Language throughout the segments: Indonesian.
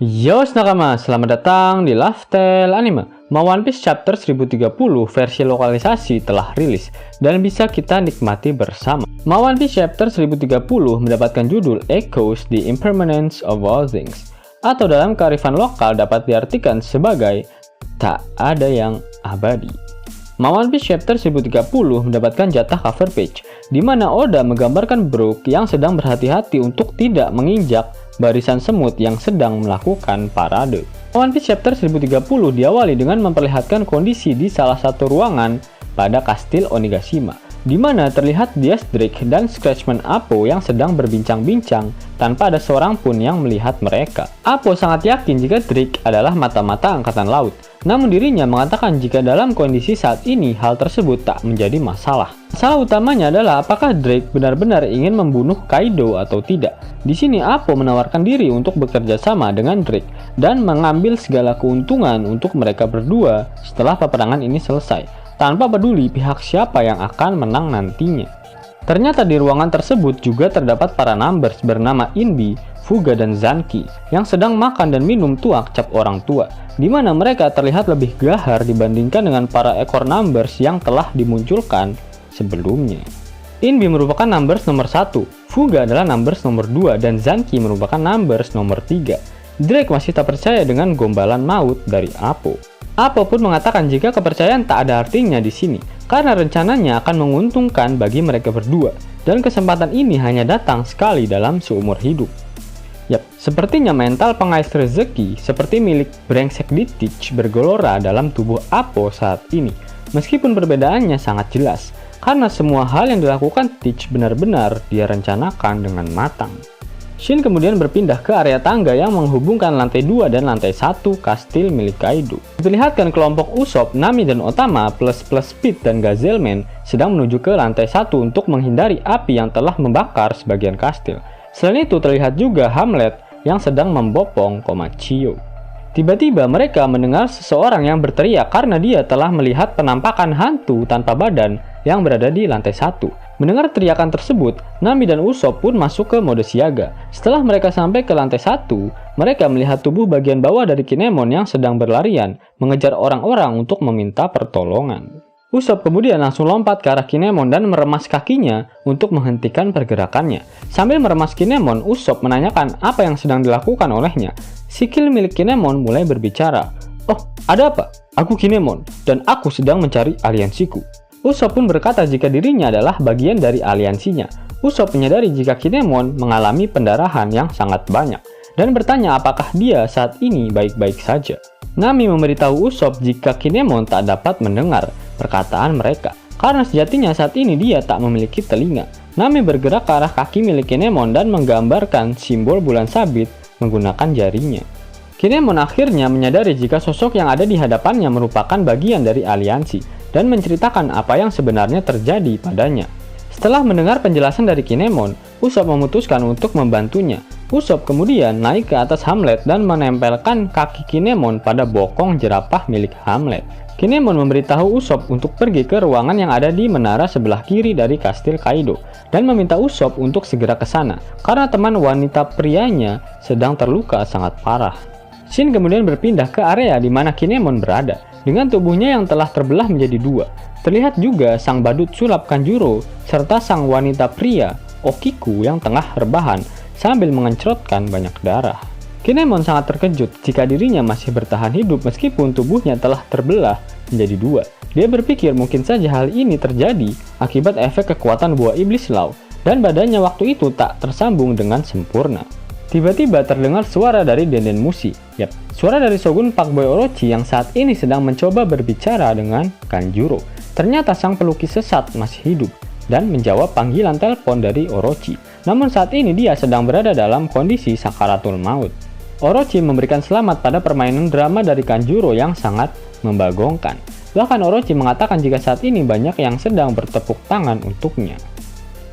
Yo nakama, selamat datang di Lifestyle Anime. One Piece Chapter 1030 versi lokalisasi telah rilis dan bisa kita nikmati bersama. One Piece Chapter 1030 mendapatkan judul Echoes the Impermanence of All Things, atau dalam kearifan lokal dapat diartikan sebagai tak ada yang abadi. One Piece Chapter 1030 mendapatkan jatah cover page, di mana Oda menggambarkan Brook yang sedang berhati-hati untuk tidak menginjak barisan semut yang sedang melakukan parade. One Piece Chapter 1030 diawali dengan memperlihatkan kondisi di salah satu ruangan pada kastil Onigashima, di mana terlihat Diaz Drake dan Scratchman Appo yang sedang berbincang-bincang tanpa ada seorang pun yang melihat mereka. Appo sangat yakin jika Drake adalah mata-mata angkatan laut, namun dirinya mengatakan jika dalam kondisi saat ini hal tersebut tak menjadi masalah. Masalah utamanya adalah apakah Drake benar-benar ingin membunuh Kaido atau tidak. Di sini Appo menawarkan diri untuk bekerja sama dengan Drake dan mengambil segala keuntungan untuk mereka berdua setelah peperangan ini selesai, tanpa peduli pihak siapa yang akan menang nantinya. Ternyata di ruangan tersebut juga terdapat para numbers bernama Inbi, Fuga, dan Zanki yang sedang makan dan minum tuak cap orang tua, di mana mereka terlihat lebih gahar dibandingkan dengan para ekor numbers yang telah dimunculkan sebelumnya. Inbi merupakan numbers nomor 1, Fuga adalah numbers nomor 2, dan Zanki merupakan numbers nomor 3. Drake masih tak percaya dengan gombalan maut dari Appo. Appo pun mengatakan jika kepercayaan tak ada artinya di sini, karena rencananya akan menguntungkan bagi mereka berdua, dan kesempatan ini hanya datang sekali dalam seumur hidup. Yap, sepertinya mental pengais rezeki seperti milik brengsek Ditich bergelora dalam tubuh Appo saat ini, meskipun perbedaannya sangat jelas, karena semua hal yang dilakukan Teach benar-benar dia rencanakan dengan matang. Shin kemudian berpindah ke area tangga yang menghubungkan lantai 2 dan lantai 1 kastil milik Kaido. Diperlihatkan kelompok Usopp, Nami, dan Otama plus Speed dan Gazelman sedang menuju ke lantai 1 untuk menghindari api yang telah membakar sebagian kastil. Selain itu terlihat juga Hamlet yang sedang membopong Komachiyo. Tiba-tiba mereka mendengar seseorang yang berteriak karena dia telah melihat penampakan hantu tanpa badan yang berada di lantai 1. Mendengar teriakan tersebut, Nami dan Usopp pun masuk ke mode siaga. Setelah mereka sampai ke lantai 1, mereka melihat tubuh bagian bawah dari Kinemon yang sedang berlarian, mengejar orang-orang untuk meminta pertolongan. Usopp kemudian langsung lompat ke arah Kinemon dan meremas kakinya untuk menghentikan pergerakannya. Sambil meremas Kinemon, Usopp menanyakan apa yang sedang dilakukan olehnya. Sikil milik Kinemon mulai berbicara. "Oh, ada apa? Aku Kinemon, dan aku sedang mencari aliansiku." Usopp pun berkata jika dirinya adalah bagian dari aliansinya. Usopp menyadari jika Kinemon mengalami pendarahan yang sangat banyak, dan bertanya apakah dia saat ini baik-baik saja. Nami memberitahu Usopp jika Kinemon tak dapat mendengar perkataan mereka, karena sejatinya saat ini dia tak memiliki telinga. Nami bergerak ke arah kaki milik Kinemon dan menggambarkan simbol bulan sabit menggunakan jarinya. Kinemon akhirnya menyadari jika sosok yang ada di hadapannya merupakan bagian dari aliansi dan menceritakan apa yang sebenarnya terjadi padanya. Setelah mendengar penjelasan dari Kinemon, Usopp memutuskan untuk membantunya. Usopp kemudian naik ke atas Hamlet dan menempelkan kaki Kinemon pada bokong jerapah milik Hamlet. Kinemon memberitahu Usopp untuk pergi ke ruangan yang ada di menara sebelah kiri dari kastil Kaido dan meminta Usopp untuk segera ke sana karena teman wanita prianya sedang terluka sangat parah. Shin kemudian berpindah ke area di mana Kinemon berada dengan tubuhnya yang telah terbelah menjadi 2. Terlihat juga sang badut sulap Kanjuro serta sang wanita pria Okiku yang tengah rebahan sambil mengencrotkan banyak darah. Kinemon sangat terkejut jika dirinya masih bertahan hidup meskipun tubuhnya telah terbelah menjadi 2. Dia berpikir mungkin saja hal ini terjadi akibat efek kekuatan buah iblis laut dan badannya waktu itu tak tersambung dengan sempurna. Tiba-tiba terdengar suara dari Denden Mushi. Yap, suara dari Shogun Pakboy Orochi yang saat ini sedang mencoba berbicara dengan Kanjuro. Ternyata sang pelukis sesat masih hidup dan menjawab panggilan telepon dari Orochi. Namun saat ini dia sedang berada dalam kondisi sakaratul maut. Orochi memberikan selamat pada permainan drama dari Kanjuro yang sangat membagongkan. Bahkan Orochi mengatakan jika saat ini banyak yang sedang bertepuk tangan untuknya.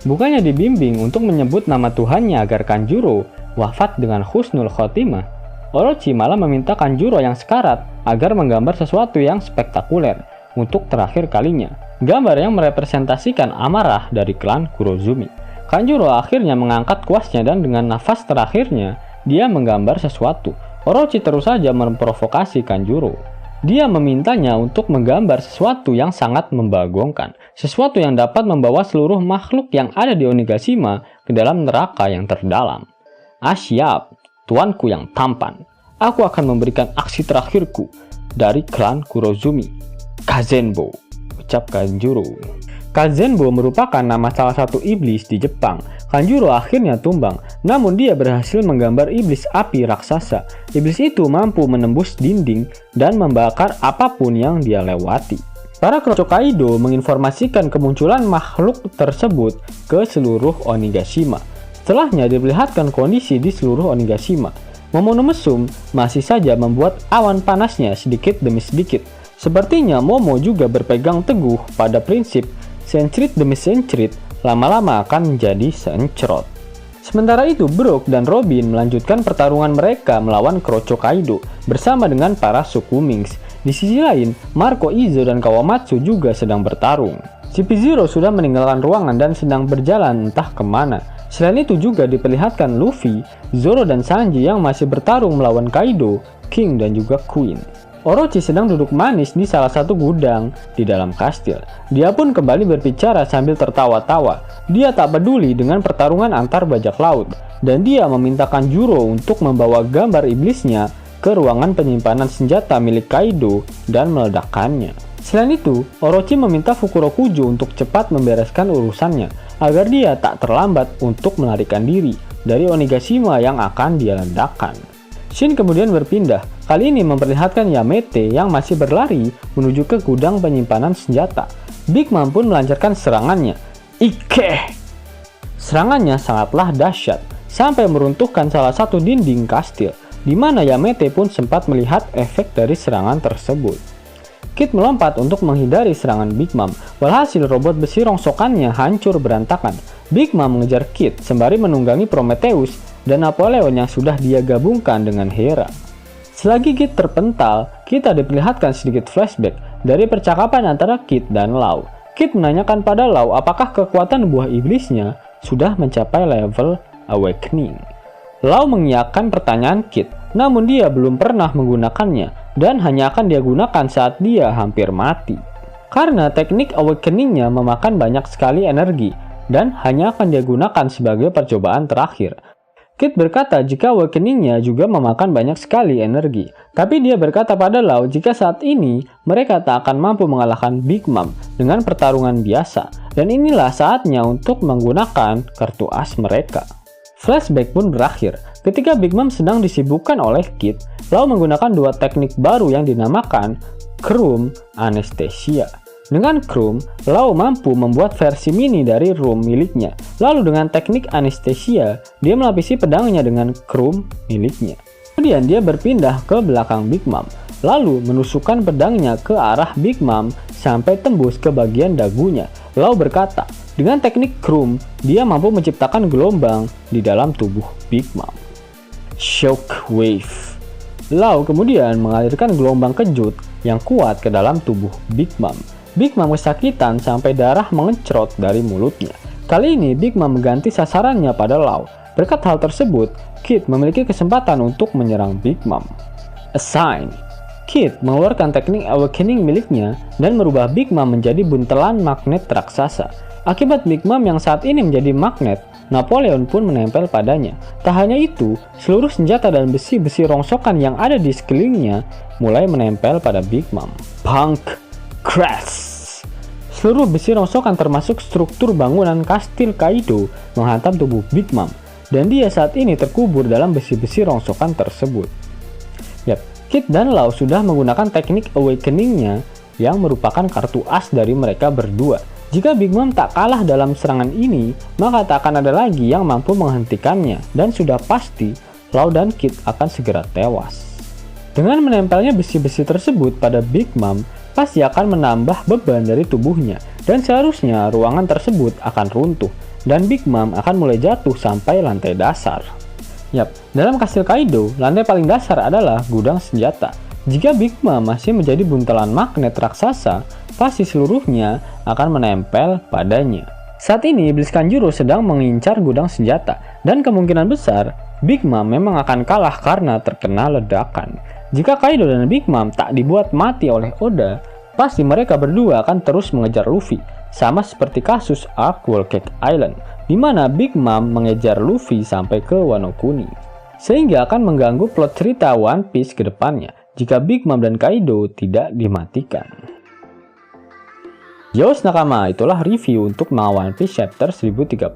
Bukannya dibimbing untuk menyebut nama Tuhannya agar Kanjuro wafat dengan husnul khotimah, Orochi malah meminta Kanjuro yang sekarat agar menggambar sesuatu yang spektakuler untuk terakhir kalinya. Gambar yang merepresentasikan amarah dari klan Kurozumi. Kanjuro akhirnya mengangkat kuasnya dan dengan nafas terakhirnya dia menggambar sesuatu. Orochi terus saja memprovokasi Kanjuro. Dia memintanya untuk menggambar sesuatu yang sangat membagongkan, sesuatu yang dapat membawa seluruh makhluk yang ada di Onigashima ke dalam neraka yang terdalam. Siap, tuanku yang tampan. Aku akan memberikan aksi terakhirku dari klan Kurozumi. Kazenbo, ucap Kanjuro. Kazenbo merupakan nama salah satu iblis di Jepang. Kanjuro akhirnya tumbang, namun dia berhasil menggambar iblis api raksasa. Iblis itu mampu menembus dinding dan membakar apapun yang dia lewati. Para Kroco Kaido menginformasikan kemunculan makhluk tersebut ke seluruh Onigashima. Setelahnya diperlihatkan kondisi di seluruh Onigashima. Momono mesum masih saja membuat awan panasnya sedikit demi sedikit. Sepertinya Momo juga berpegang teguh pada prinsip sencrit demi sencrit lama-lama akan menjadi seencrot. Sementara itu, Brook dan Robin melanjutkan pertarungan mereka melawan Kroco Kaido bersama dengan para suku Minks. Di sisi lain, Marco, Izo, dan Kawamatsu juga sedang bertarung. CP0 sudah meninggalkan ruangan dan sedang berjalan entah kemana. Selain itu juga diperlihatkan Luffy, Zoro, dan Sanji yang masih bertarung melawan Kaido, King, dan juga Queen. Orochi sedang duduk manis di salah satu gudang di dalam kastil. Dia pun kembali berbicara sambil tertawa-tawa. Dia tak peduli dengan pertarungan antar bajak laut, dan dia memintakan Juro untuk membawa gambar iblisnya ke ruangan penyimpanan senjata milik Kaido dan meledakkannya. Selain itu, Orochi meminta Fukurokujo untuk cepat membereskan urusannya, agar dia tak terlambat untuk melarikan diri dari Onigashima yang akan dia ledakkan. Shin kemudian berpindah, kali ini memperlihatkan Yamete yang masih berlari menuju ke gudang penyimpanan senjata. Big Mom pun melancarkan serangannya. Ike! Serangannya sangatlah dahsyat, sampai meruntuhkan salah satu dinding kastil, di mana Yamete pun sempat melihat efek dari serangan tersebut. Kid melompat untuk menghindari serangan Big Mom, walhasil robot besi rongsokannya hancur berantakan. Big Mom mengejar Kid sembari menunggangi Prometheus dan Napoleon yang sudah dia gabungkan dengan Hera. Selagi Kid terpental, kita diperlihatkan sedikit flashback dari percakapan antara Kid dan Law. Kid menanyakan pada Law apakah kekuatan buah iblisnya sudah mencapai level Awakening. Law mengiyakan pertanyaan Kid, namun dia belum pernah menggunakannya dan hanya akan dia gunakan saat dia hampir mati. Karena teknik Awakening-nya memakan banyak sekali energi dan hanya akan dia gunakan sebagai percobaan terakhir. Kid berkata jika Awakening-nya juga memakan banyak sekali energi, tapi dia berkata pada Law jika saat ini mereka tak akan mampu mengalahkan Big Mom dengan pertarungan biasa, dan inilah saatnya untuk menggunakan kartu as mereka. Flashback pun berakhir ketika Big Mom sedang disibukkan oleh Kid. Law menggunakan dua teknik baru yang dinamakan Chrome Anesthesia. Dengan Chrome, Law mampu membuat versi mini dari room miliknya. Lalu dengan teknik Anesthesia, dia melapisi pedangnya dengan Chrome miliknya. Kemudian dia berpindah ke belakang Big Mom, lalu menusukkan pedangnya ke arah Big Mom sampai tembus ke bagian dagunya. Law berkata, dengan teknik Chrome, dia mampu menciptakan gelombang di dalam tubuh Big Mom. Shockwave. Law kemudian mengalirkan gelombang kejut yang kuat ke dalam tubuh Big Mom. Big Mom kesakitan sampai darah mengecerot dari mulutnya. Kali ini Big Mom mengganti sasarannya pada Law. Berkat hal tersebut, Kid memiliki kesempatan untuk menyerang Big Mom. Assign. Kid mengeluarkan teknik Awakening miliknya dan merubah Big Mom menjadi buntelan magnet raksasa. Akibat Big Mom yang saat ini menjadi magnet, Napoleon pun menempel padanya. Tak hanya itu, seluruh senjata dan besi-besi rongsokan yang ada di sekelilingnya mulai menempel pada Big Mom. Punk Crash. Seluruh besi rongsokan termasuk struktur bangunan kastil Kaido menghantam tubuh Big Mom, dan dia saat ini terkubur dalam besi-besi rongsokan tersebut. Kid dan Law sudah menggunakan teknik Awakening-nya yang merupakan kartu as dari mereka berdua. Jika Big Mom tak kalah dalam serangan ini, maka tak akan ada lagi yang mampu menghentikannya, dan sudah pasti Law dan Kid akan segera tewas. Dengan menempelnya besi-besi tersebut pada Big Mom, pasti akan menambah beban dari tubuhnya, dan seharusnya ruangan tersebut akan runtuh, dan Big Mom akan mulai jatuh sampai lantai dasar. Dalam kastil Kaido, lantai paling dasar adalah gudang senjata. Jika Big Mom masih menjadi buntelan magnet raksasa, pasti seluruhnya akan menempel padanya. Saat ini Iblis Kanjuro sedang mengincar gudang senjata, dan kemungkinan besar Big Mom memang akan kalah karena terkena ledakan. Jika Kaido dan Big Mom tak dibuat mati oleh Oda, pasti mereka berdua akan terus mengejar Luffy, sama seperti kasus Arc Whole Cake Island, di mana Big Mom mengejar Luffy sampai ke Wano Kuni, sehingga akan mengganggu plot cerita One Piece ke depannya jika Big Mom dan Kaido tidak dimatikan. Yos nakama, itulah review untuk manga One Piece chapter 1030.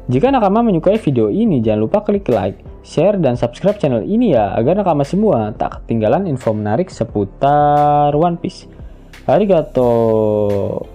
Jika nakama menyukai video ini, jangan lupa klik like, share, dan subscribe channel ini ya, agar nakama semua tak ketinggalan info menarik seputar One Piece. Arigato.